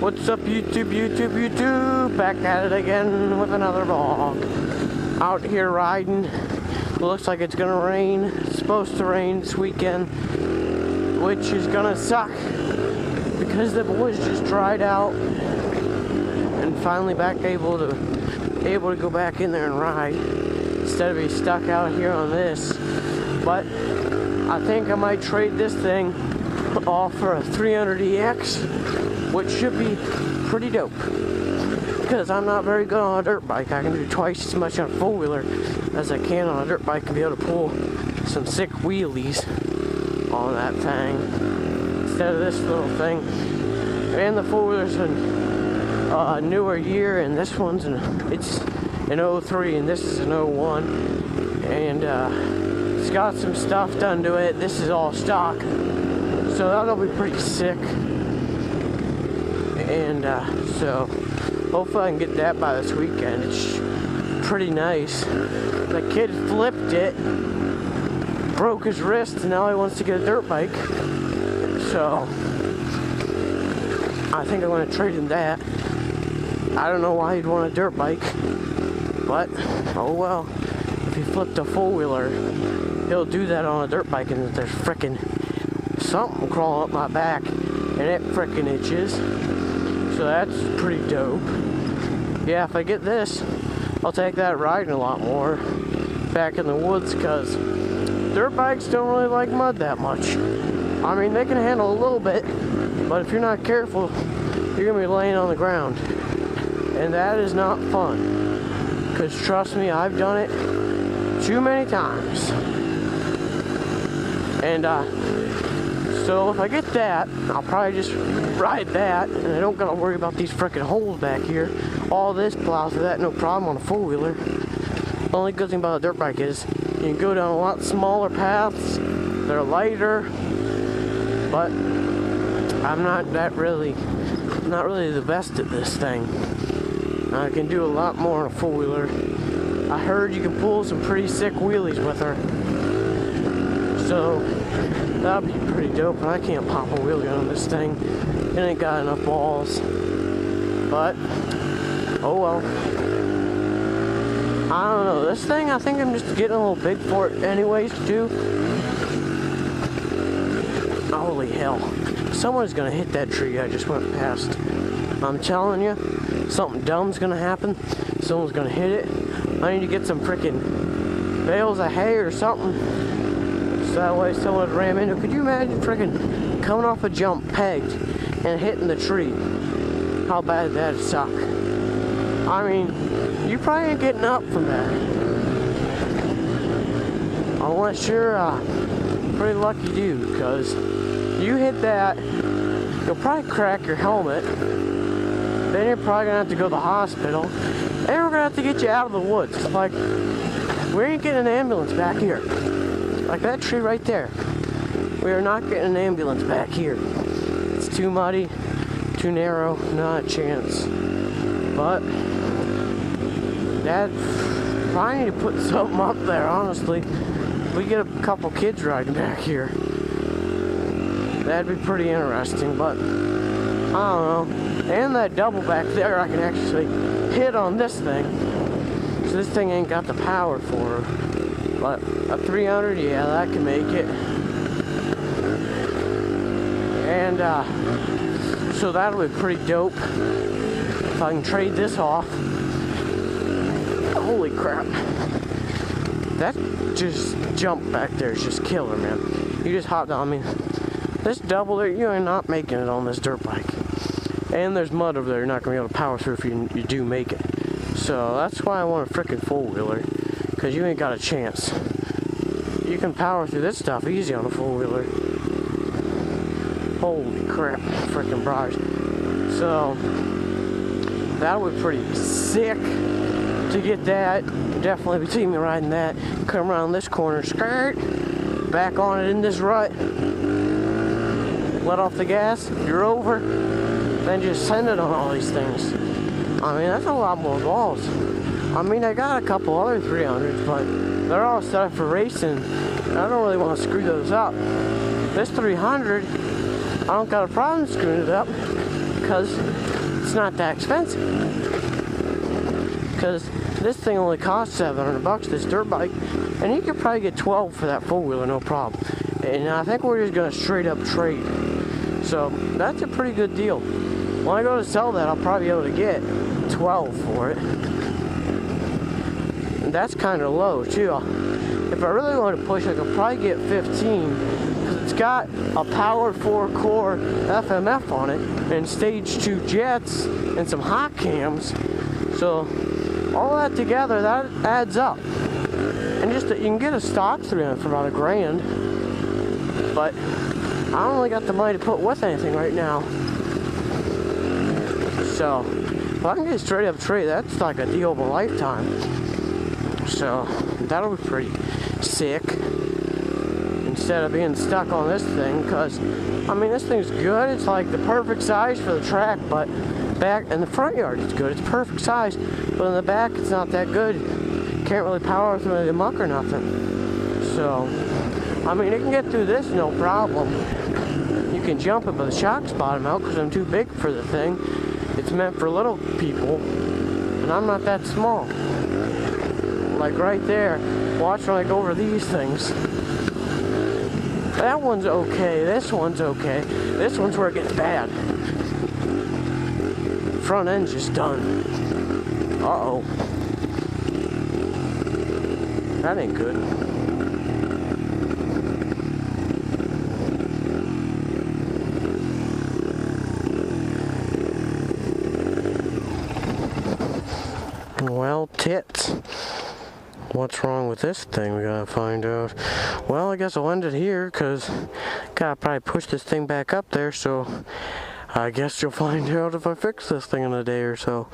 What's up, YouTube? Back at it again with another vlog. Out here riding. Looks like it's gonna rain. It's supposed to rain this weekend, which is gonna suck because the boys just dried out and finally able to go back in there and ride instead of be stuck out here on this. But I think I might trade this thing off for a 300EX, which should be pretty dope, because I'm not very good on a dirt bike. I can do twice as much on a four-wheeler as I can on a dirt bike and be able to pull some sick wheelies on that thing instead of this little thing. And the four-wheeler's a newer year, and this one's it's an 03 and this is an 01, and it's got some stuff done to it. This is all stock, so that'll be pretty sick. And so hopefully I can get that by this weekend. It's pretty nice. The kid flipped it, broke his wrist, and now he wants to get a dirt bike. So I think I'm going to trade him that. I don't know why he'd want a dirt bike, but oh well. If he flipped a four-wheeler, he'll do that on a dirt bike, and there's frickin' something crawling up my back, and it frickin' itches. So that's pretty dope. Yeah, if I get this, I'll take that riding a lot more back in the woods, because dirt bikes don't really like mud that much. I mean, they can handle a little bit, but if you're not careful, you're gonna be laying on the ground, and that is not fun. Because trust me, I've done it too many times. And so if I get that, I'll probably just ride that, and I don't gotta worry about these frickin' holes back here. All this plows through that, no problem on a four-wheeler. The only good thing about a dirt bike is you can go down a lot smaller paths. They're lighter, but I'm not really the best at this thing. I can do a lot more on a four-wheeler. I heard you can pull some pretty sick wheelies with her, so that'll be pretty dope. And I can't pop a wheelie on this thing. It ain't got enough balls. But oh well. I don't know. This thing, I think I'm just getting a little big for it anyways too. Holy hell. Someone's gonna hit that tree I just went past. I'm telling you, something dumb's gonna happen. Someone's gonna hit it. I need to get some freaking bales of hay or something, so that way someone would ram into. Could you imagine freaking coming off a jump pegged and hitting the tree? How bad that'd suck. I mean, you probably ain't getting up from that. Unless you're a pretty lucky dude, because you hit that, you'll probably crack your helmet. Then you're probably gonna have to go to the hospital. And we're gonna have to get you out of the woods. Like, we ain't getting an ambulance back here. Like that tree right there. We are not getting an ambulance back here. It's too muddy, too narrow, not a chance. But Dad probably need to put something up there, honestly. We get a couple kids riding back here. That'd be pretty interesting, but I don't know. And that double back there, I can actually hit on this thing. So this thing ain't got the power for her. But a 300, yeah, that can make it. And so that'll be pretty dope if I can trade this off. Holy crap. That just jump back there is just killer, man. You just hopped on. I mean, this double there, you are not making it on this dirt bike. And there's mud over there you're not going to be able to power through if you do make it. So that's why I want a freaking four-wheeler, because you ain't got a chance. You can power through this stuff easy on a four-wheeler. Holy crap, freaking bars. So that'll be pretty sick to get that. Definitely be seeing me riding that. Come around this corner, skirt, back on it in this rut. Let off the gas, you're over. Then just send it on all these things. I mean, that's a lot more balls. I mean, I got a couple other 300s, but they're all set up for racing. I don't really want to screw those up. This 300, I don't got a problem screwing it up, because it's not that expensive. Because this thing only costs 700 bucks, this dirt bike, and you could probably get 12 for that four-wheeler, no problem. And I think we're just gonna straight up trade. So that's a pretty good deal. When I go to sell that, I'll probably be able to get 12 for it. And that's kind of low too. If I really want to push, I could probably get 15, because it's got a powered 4-core FMF on it, and stage 2 jets, and some hot cams. So all that together, that adds up. And just you can get a stock 300 for about $1,000, but I don't really got the money to put with anything right now. So if I can get a straight up trade, that's like a deal of a lifetime. So that'll be pretty sick, instead of being stuck on this thing. Because I mean, this thing's good, it's like the perfect size for the track, but back in the front yard it's good, it's perfect size, but in the back it's not that good. Can't really power through the muck or nothing. So I mean, it can get through this no problem. You can jump it, but the shocks bottom out because I'm too big for the thing. It's meant for little people, and I'm not that small. Like right there, watch when I go over these things. That one's okay, this one's okay. This one's where it gets bad. Front end's just done. Uh-oh. That ain't good. Well, tits. What's wrong with this thing? We gotta find out. Well, I guess I'll end it here, because gotta probably push this thing back up there, so I guess you'll find out if I fix this thing in a day or so.